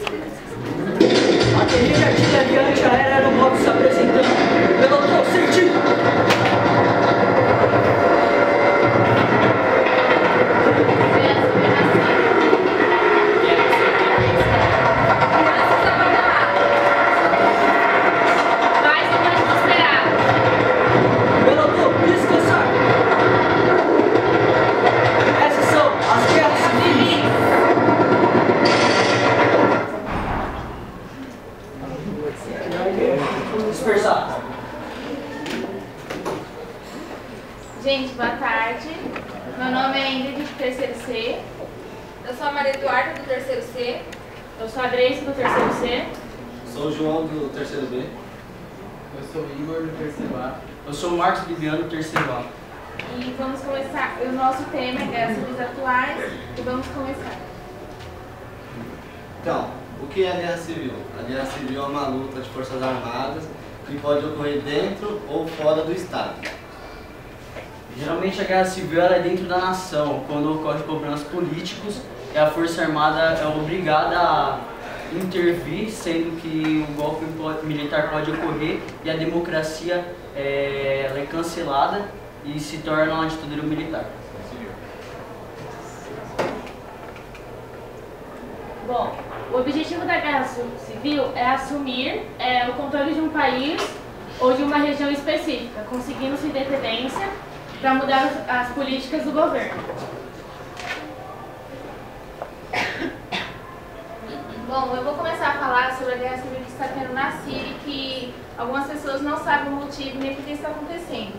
Bateria de artilharia antiaérea aeromoto se apresentando. Pelotão, sentido. Dispersar. Gente, boa tarde. Meu nome é Ingrid, do terceiro C. Eu sou a Maria Eduarda, do terceiro C. Eu sou a Grace, do terceiro C. Sou o João, do terceiro B. Eu sou o Igor, do terceiro A. Eu sou o Marcos Liviano, do terceiro A. E vamos começar. O nosso tema é guerras civis atuais. E vamos começar. Então, o que é a guerra civil? A guerra civil é uma luta de forças armadas que pode ocorrer dentro ou fora do Estado. Geralmente a guerra civil ela é dentro da nação, quando ocorrem problemas políticos e a força armada é obrigada a intervir, sendo que o golpe militar pode ocorrer e a democracia ela é cancelada e se torna uma ditadura militar. Bom, o objetivo da guerra civil é assumir o controle de um país ou de uma região específica, conseguindo sua independência para mudar as políticas do governo. Bom, eu vou começar a falar sobre a guerra civil que está tendo na Síria, que algumas pessoas não sabem o motivo nem por que está acontecendo.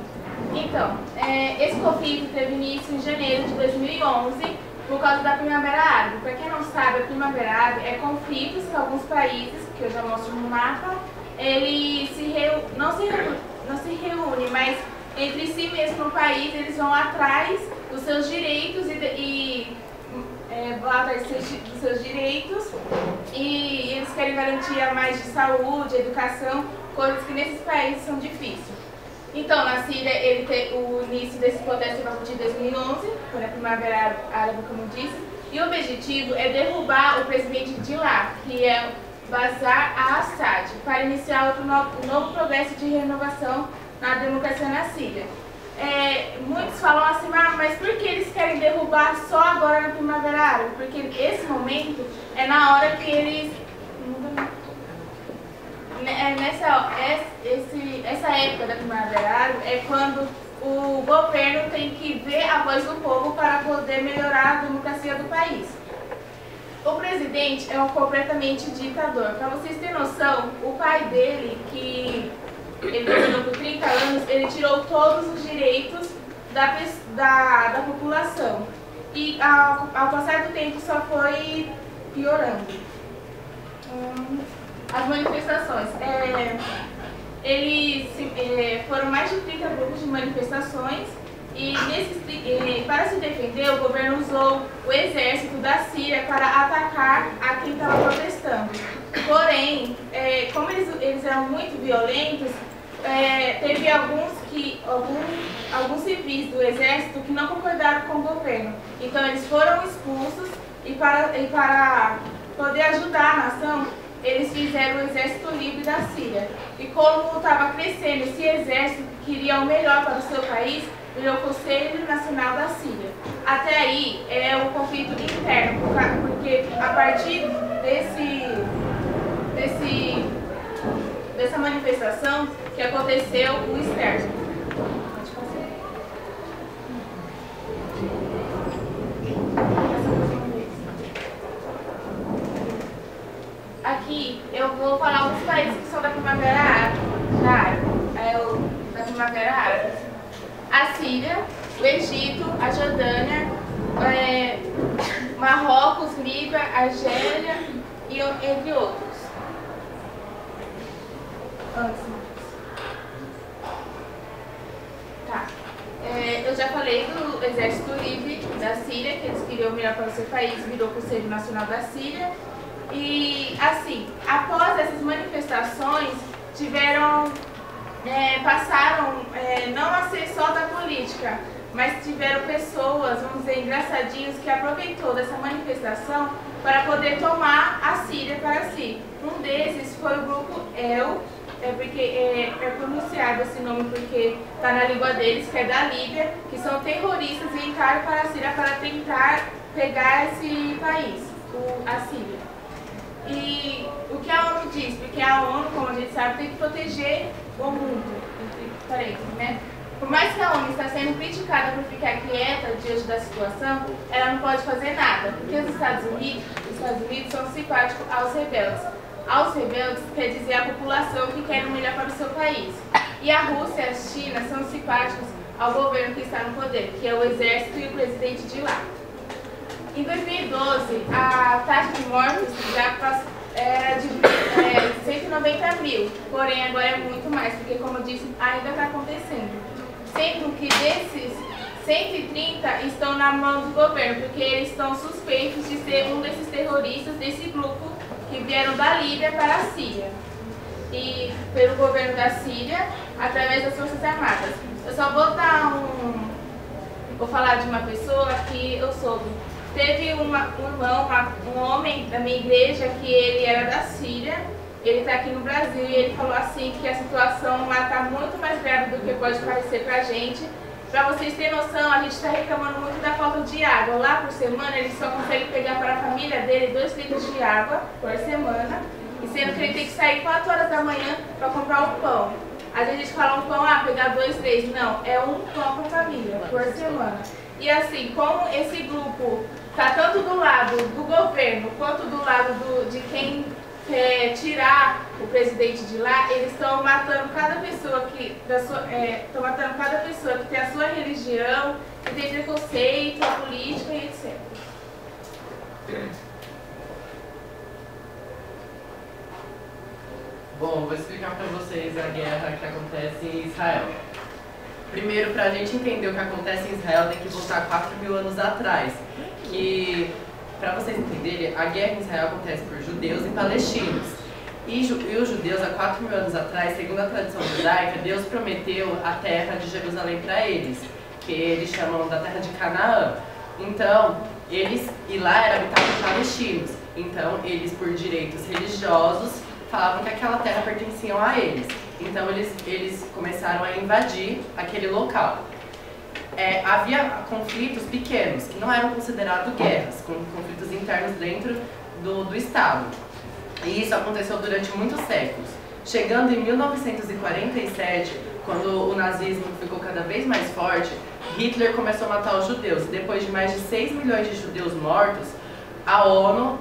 Então, esse conflito teve início em janeiro de 2011, por causa da Primavera Árabe. Para quem não sabe, a Primavera Árabe é conflitos que alguns países, que eu já mostro no mapa, eles não se reúnem, mas entre si mesmo no país, eles vão atrás dos seus direitos vão atrás dos seus direitos e eles querem garantir mais de saúde, educação, coisas que nesses países são difíceis. Então, na Síria, o início desse protesto foi em 2011, foi na Primavera Árabe, como eu disse, e o objetivo é derrubar o presidente de lá, que é Bashar al-Assad, para iniciar um novo progresso de renovação na democracia na Síria. Muitos falam assim, mas por que eles querem derrubar só agora na Primavera Árabe? Porque esse momento é na hora que eles... Essa época da Primavera Árabe é quando o governo tem que ver a voz do povo para poder melhorar a democracia do país. O presidente é completamente ditador. Para vocês terem noção, o pai dele, que ele governou por 30 anos, ele tirou todos os direitos da população. E ao passar do tempo só foi piorando. As manifestações. Foram mais de 30 grupos de manifestações e para se defender, o governo usou o exército da Síria para atacar a quem estava protestando. Porém, como eles eram muito violentos, teve alguns civis do exército que não concordaram com o governo. Então eles foram expulsos e para poder ajudar a nação, eles fizeram o Exército Livre da Síria. E como estava crescendo esse exército que queria o melhor para o seu país, virou o Conselho Nacional da Síria. Até aí é um conflito interno, porque a partir dessa manifestação que aconteceu o externo. Aqui eu vou falar alguns países que são da Primavera Árabe. Da Primavera Árabe. A Síria, o Egito, a Jordânia, Marrocos, Líbia, Argélia e entre outros. Tá. Eu já falei do Exército Livre da Síria, que eles queriam o melhor para o seu país, virou o Conselho Nacional da Síria. E assim, após essas manifestações, passaram não a ser só da política, mas tiveram pessoas, vamos dizer, engraçadinhos, que aproveitou dessa manifestação para poder tomar a Síria para desses foi o grupo El, porque é pronunciado esse nome porque está na língua deles, que é da Líbia, que são terroristas e entraram para a Síria para tentar pegar esse país, a Síria. E o que a ONU diz? Porque a ONU, como a gente sabe, tem que proteger o mundo, né? Por mais que a ONU está sendo criticada por ficar quieta diante da situação, ela não pode fazer nada, porque os Estados Unidos são simpáticos aos rebeldes. Aos rebeldes quer dizer a população que quer o melhor para o seu país. E a Rússia e a China são simpáticos ao governo que está no poder, que é o exército e o presidente de lá. Em 2012, a taxa de mortes já era de 190 mil, porém agora é muito mais, porque como eu disse, ainda está acontecendo. Sendo que desses 130 estão na mão do governo, porque eles estão suspeitos de ser um desses terroristas desse grupo que vieram da Líbia para a Síria. E pelo governo da Síria, através das Forças Armadas. Eu só vou dar vou falar de uma pessoa que eu soube. Teve um homem da minha igreja que ele era da Síria, ele está aqui no Brasil e ele falou assim que a situação lá está muito mais grave do que pode parecer para a gente. Para vocês terem noção, a gente está reclamando muito da falta de água. Lá por semana ele só consegue pegar para a família dele 2 litros de água por semana, e sendo que ele tem que sair 4 horas da manhã para comprar o pão. Às vezes a gente fala um pão, pegar 2, 3, não, é um pão para a família por semana. E assim, como esse grupo está tanto do lado do governo quanto do lado de quem quer tirar o presidente de lá, eles estão matando cada pessoa que tem a sua religião, que tem preconceito, a política e etc. Bom, vou explicar para vocês a guerra que acontece em Israel. Primeiro, para a gente entender o que acontece em Israel, tem que voltar 4.000 anos atrás. Que, para vocês entenderem, a guerra em Israel acontece por judeus e palestinos. E os judeus, há 4.000 anos atrás, segundo a tradição judaica, Deus prometeu a terra de Jerusalém para eles, que eles chamam da terra de Canaã. Então, e lá era habitado por palestinos. Então, eles, por direitos religiosos, falavam que aquela terra pertencia a eles. Então eles começaram a invadir aquele local. Havia conflitos pequenos, que não eram considerados guerras, conflitos internos dentro do Estado. E isso aconteceu durante muitos séculos. Chegando em 1947, quando o nazismo ficou cada vez mais forte, Hitler começou a matar os judeus. Depois de mais de 6 milhões de judeus mortos, a ONU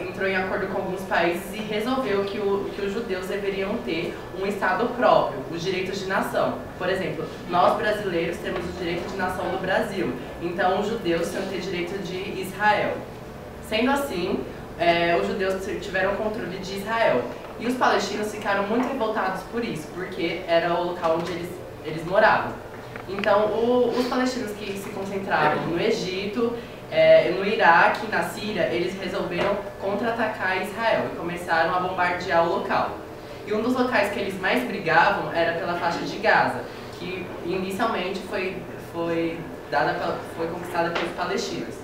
entrou em acordo com alguns países e resolveu que os judeus deveriam ter um Estado próprio, os direitos de nação. Por exemplo, nós brasileiros temos o direito de nação do Brasil, então os judeus têm que ter direito de Israel. Sendo assim, os judeus tiveram controle de Israel. E os palestinos ficaram muito revoltados por isso, porque era o local onde eles moravam. Então, os palestinos que se concentravam no Egito, no Iraque, na Síria, eles resolveram contra-atacar Israel e começaram a bombardear o local. E um dos locais que eles mais brigavam era pela faixa de Gaza, que inicialmente foi conquistada pelos palestinos.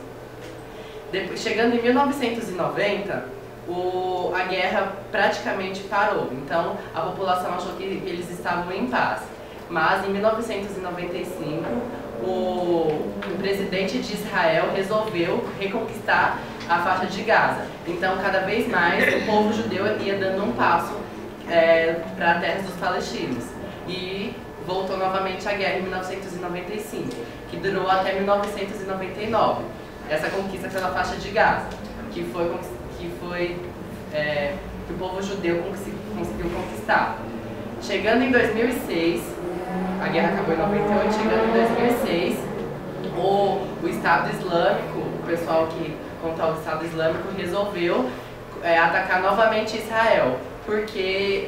Chegando em 1990, a guerra praticamente parou, então a população achou que eles estavam em paz. Mas em 1995, o presidente de Israel resolveu reconquistar a faixa de Gaza. Então, cada vez mais, o povo judeu ia dando um passo para a terra dos palestinos. E voltou novamente a guerra em 1995, que durou até 1999. Essa conquista pela faixa de Gaza, que o povo judeu conseguiu conquistar. Chegando em 2006, a guerra acabou em 98, chegando em 2006, o Estado Islâmico, o pessoal que controla o Estado Islâmico, resolveu atacar novamente Israel.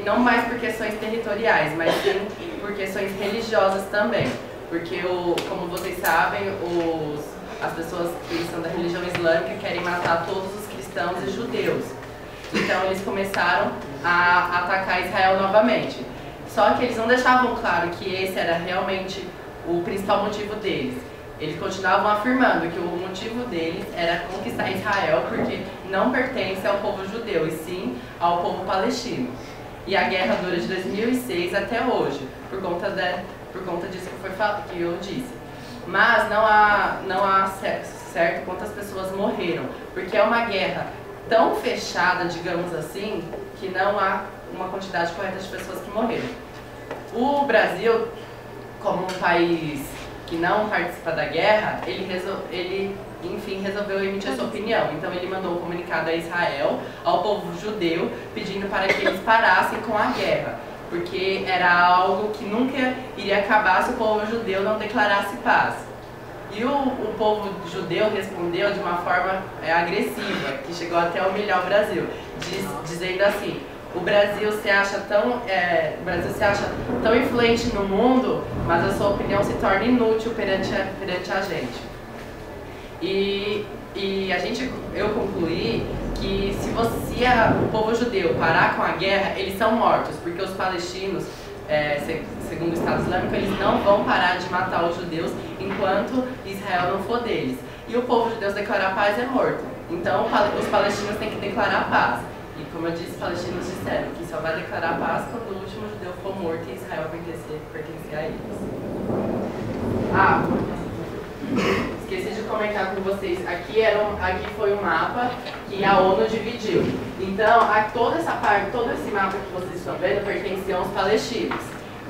Não mais por questões territoriais, mas sim por questões religiosas também. Porque, como vocês sabem, as pessoas que são da religião islâmica querem matar todos os cristãos e judeus. Então eles começaram a atacar Israel novamente. Só que eles não deixavam claro que esse era realmente o principal motivo deles. Eles continuavam afirmando que o motivo deles era conquistar Israel, porque não pertence ao povo judeu, e sim ao povo palestino. E a guerra dura de 2006 até hoje, por conta disso que eu disse. Mas não há certo quantas pessoas morreram, porque é uma guerra tão fechada, digamos assim, que não há uma quantidade correta de pessoas que morreram. O Brasil, como um país que não participa da guerra, ele enfim, resolveu emitir sua opinião. Então ele mandou um comunicado a Israel, ao povo judeu, pedindo para que eles parassem com a guerra, porque era algo que nunca iria acabar se o povo judeu não declarasse paz. E o povo judeu respondeu de uma forma agressiva, que chegou até a humilhar o Brasil, dizendo assim: o Brasil se acha tão influente no mundo, mas a sua opinião se torna inútil perante a gente. E eu concluí que se o povo judeu parar com a guerra, eles são mortos, porque os palestinos, segundo o Estado Islâmico, eles não vão parar de matar os judeus enquanto Israel não for deles. E o povo judeu declarar paz é morto. Então os palestinos têm que declarar paz. E como eu disse, os palestinos disseram que só vai declarar paz quando o último judeu for morto e Israel pertencer a eles. Esqueci de comentar com vocês, aqui foi um mapa que a ONU dividiu. Então, todo esse mapa que vocês estão vendo pertencia aos palestinos.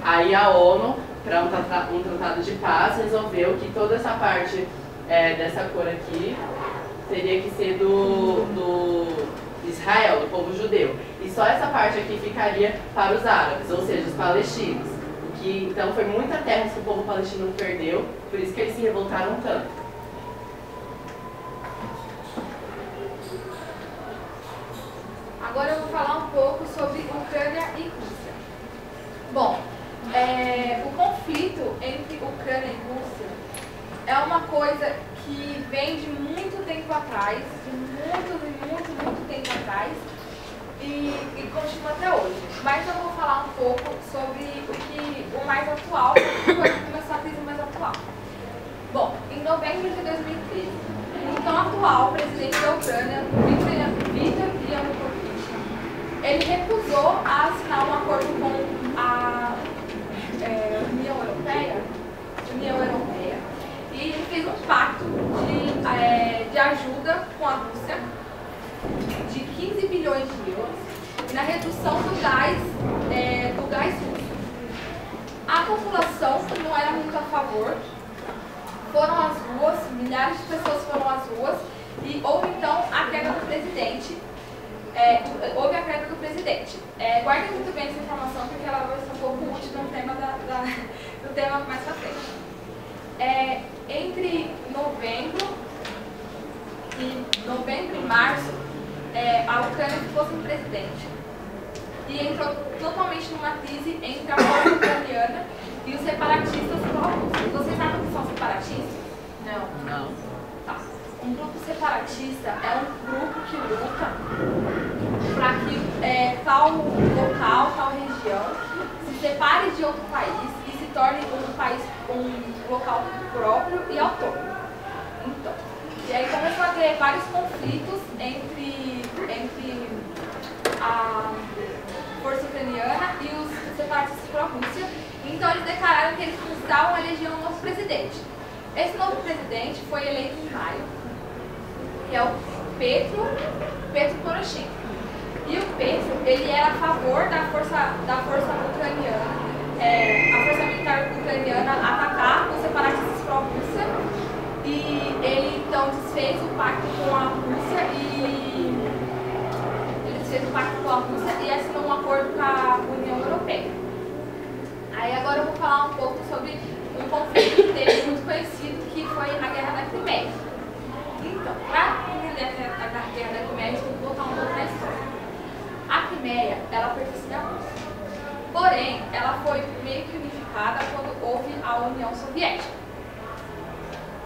Aí a ONU, para um tratado de paz, resolveu que toda essa parte dessa cor aqui teria que ser do Israel, do povo judeu. E só essa parte aqui ficaria para os árabes, ou seja, os palestinos. Então foi muita terra que o povo palestino perdeu, por isso que eles se revoltaram tanto. Agora eu vou falar um pouco sobre Ucrânia e Rússia. Bom, o conflito entre Ucrânia e Rússia é uma coisa que vem de muito tempo atrás, muito tempo atrás, e continua até hoje. Mas eu vou falar um pouco sobre o mais atual, quando começou a crise mais atual. Bom, em novembro de 2013, o então atual presidente da Ucrânia, Viktor Yanukovych, ele recusou a assinar um acordo com a União Europeia, e ele fez um pacto de ajuda com a Rússia de 15 bilhões de euros na redução do gás russo. A população não era muito a favor, foram às ruas, milhares de pessoas foram às ruas e houve então a queda do presidente. Guardem muito bem essa informação porque ela vai ser um pouco útil no tema do tema mais pra frente. Entre novembro e março, a Ucrânia ficou sem presidente e entrou totalmente numa crise entre a força ucraniana e os separatistas pró-russos. Vocês sabem o que são separatistas? Não. Tá. Um grupo separatista é um grupo que luta para que tal local, tal região se separe de outro país e se torne um local próprio e autônomo. Então, e aí começou a ter vários conflitos entre a força ucraniana e os separatistas pró-Rússia. Então eles declararam que eles precisavam eleger um novo presidente. Esse novo presidente foi eleito em maio, que é o Petro Poroshenko. E o Petro, ele era a favor da força ucraniana, a força militar ucraniana atacar os separatistas pró-Rússia. E ele então desfez o pacto com a Rússia e assinou um acordo com a União Europeia. Aí agora eu vou falar um pouco sobre um conflito que teve muito conhecido, que foi a Guerra da Crimeia. Então, para entender a Guerra da Crimeia, a gente tem que voltar um pouco na história. A Crimeia, ela pertencia à Rússia. Porém, ela foi meio que unificada quando houve a União Soviética.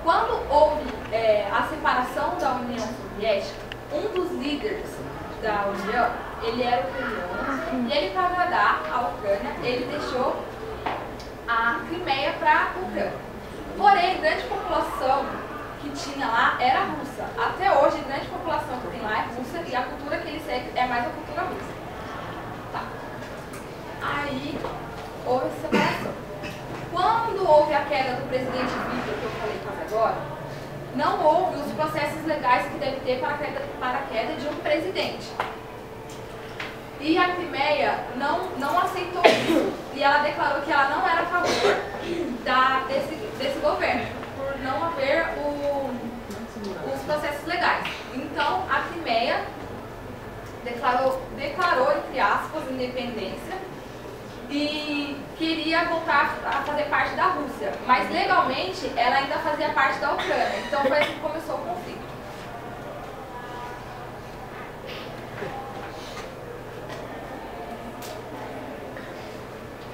Quando houve a separação da União Soviética, um dos líderes da União, ele era ucraniano, e ele, para agradar a Ucrânia, ele deixou a Crimeia para a Ucrânia. Porém, grande população que tinha lá era russa. Até hoje, a grande população que tem lá é russa e a cultura que ele segue é mais a cultura russa. Tá. Aí houve essa separação. Quando houve a queda do presidente Vitor, que eu falei quase agora, não houve os processos legais que deve ter para a queda de um presidente. E a Crimeia não aceitou isso. E ela declarou que ela não era a favor desse governo, por não haver os processos legais. Então, a Crimeia declarou, entre aspas, independência e queria voltar a fazer parte da Rússia. Mas, legalmente, ela ainda fazia parte da Ucrânia. Então, foi assim que começou o conflito.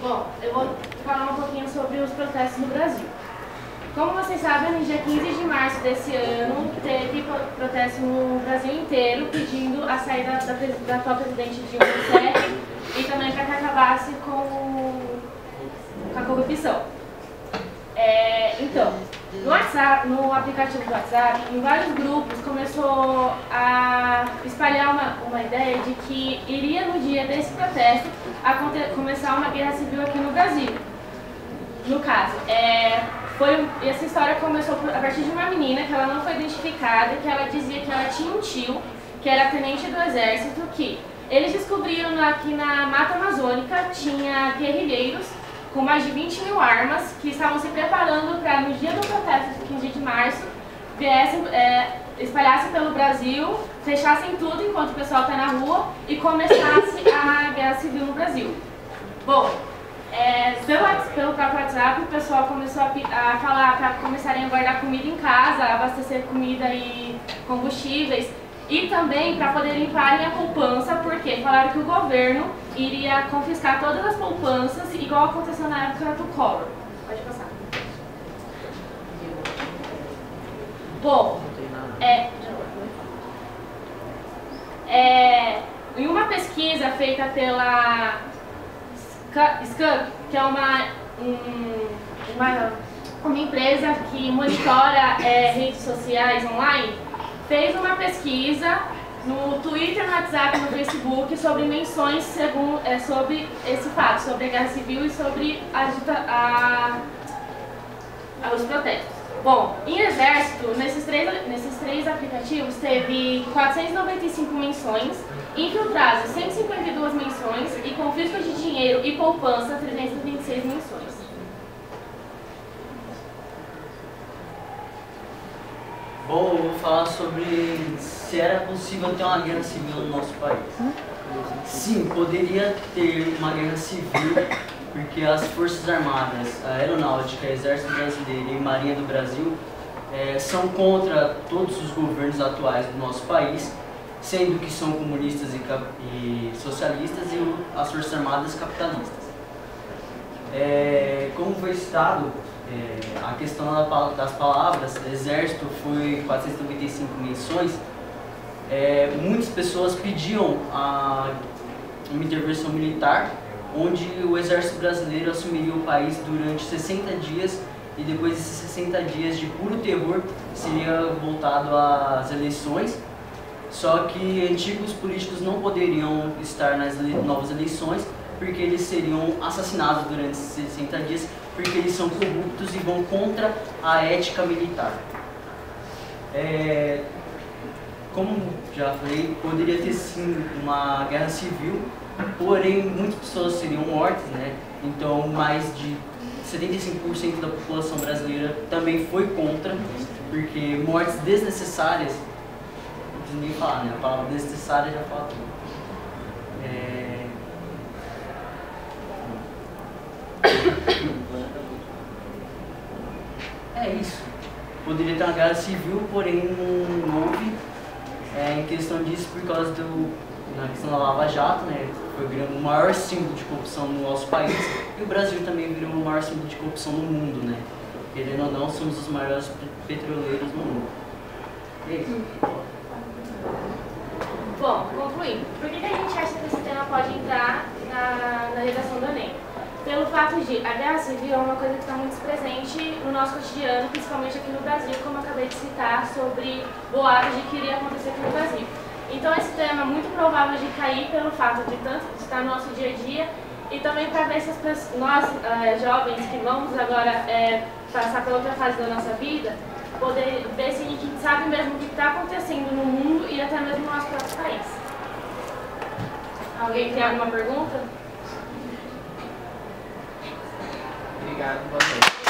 Bom, eu vou falar um pouquinho sobre os protestos no Brasil. Como vocês sabem, no dia 15 de março desse ano, teve protesto no Brasil inteiro pedindo a saída da atual presidente Dilma Rousseff e também para que acabasse com a corrupção. Então, no WhatsApp, no aplicativo do WhatsApp, em vários grupos começou a espalhar uma ideia de que iria no dia desse protesto começar uma guerra civil aqui no Brasil. No caso, essa história começou a partir de uma menina que ela não foi identificada, que ela dizia que ela tinha um tio, que era tenente do exército, que eles descobriram aqui na Mata Amazônica tinha guerrilheiros com mais de 20 mil armas que estavam se preparando para, no dia do protesto de 15 de março, espalhassem pelo Brasil, fechassem tudo enquanto o pessoal está na rua e começasse a guerra civil no Brasil. Bom, pelo próprio WhatsApp, o pessoal começou a falar para começarem a guardar comida em casa, abastecer comida e combustíveis, e também para poder limparem a poupança, porque falaram que o governo iria confiscar todas as poupanças, igual aconteceu na época do Collor. Pode passar. Bom, em uma pesquisa feita pela Scan, que é uma empresa que monitora redes sociais online, fez uma pesquisa no Twitter, no WhatsApp, no Facebook sobre menções sobre esse fato, sobre a guerra civil e sobre os protestos. Bom, em Exército, nesses três aplicativos, teve 495 menções, infiltrados 152 menções e confisco de dinheiro e poupança 326 menções. Bom, eu vou falar sobre se era possível ter uma guerra civil no nosso país. Sim, poderia ter uma guerra civil, porque as Forças Armadas, a Aeronáutica, Exército Brasileiro e Marinha do Brasil são contra todos os governos atuais do nosso país, sendo que são comunistas e socialistas e as Forças Armadas capitalistas. Como foi citado, a questão das palavras, Exército foi 495 menções, muitas pessoas pediam uma intervenção militar, onde o Exército Brasileiro assumiria o país durante 60 dias e depois desses 60 dias de puro terror seria voltado às eleições. Só que antigos políticos não poderiam estar nas novas eleições porque eles seriam assassinados durante esses 60 dias porque eles são corruptos e vão contra a ética militar. Como já falei, poderia ter sim uma guerra civil, porém muitas pessoas seriam mortas, né? Então mais de 75% da população brasileira também foi contra, porque mortes desnecessárias, não preciso nem falar, né? A palavra desnecessária já fala tudo. É isso. Poderia ter uma guerra civil, porém não houve. Em questão disso, por causa na questão da Lava Jato, né? Foi virando o maior símbolo de corrupção no nosso país. E o Brasil também virou o maior símbolo de corrupção no mundo, né? Querendo ou não, somos os maiores petroleiros no mundo. E é isso. Bom, concluindo, por que a gente acha que esse tema pode entrar na redação do Enem? Pelo fato de a guerra civil é uma coisa que está muito presente no nosso cotidiano, principalmente aqui no Brasil, como eu acabei de citar, sobre boatos de que iria acontecer aqui no Brasil. Então esse tema é muito provável de cair pelo fato de tanto estar no nosso dia a dia e também para ver se as pessoas, nós jovens que vamos agora passar por outra fase da nossa vida, poder ver se a gente sabe mesmo o que está acontecendo no mundo e até mesmo no nosso próprio país. Alguém tem alguma pergunta? Obrigado, boa noite.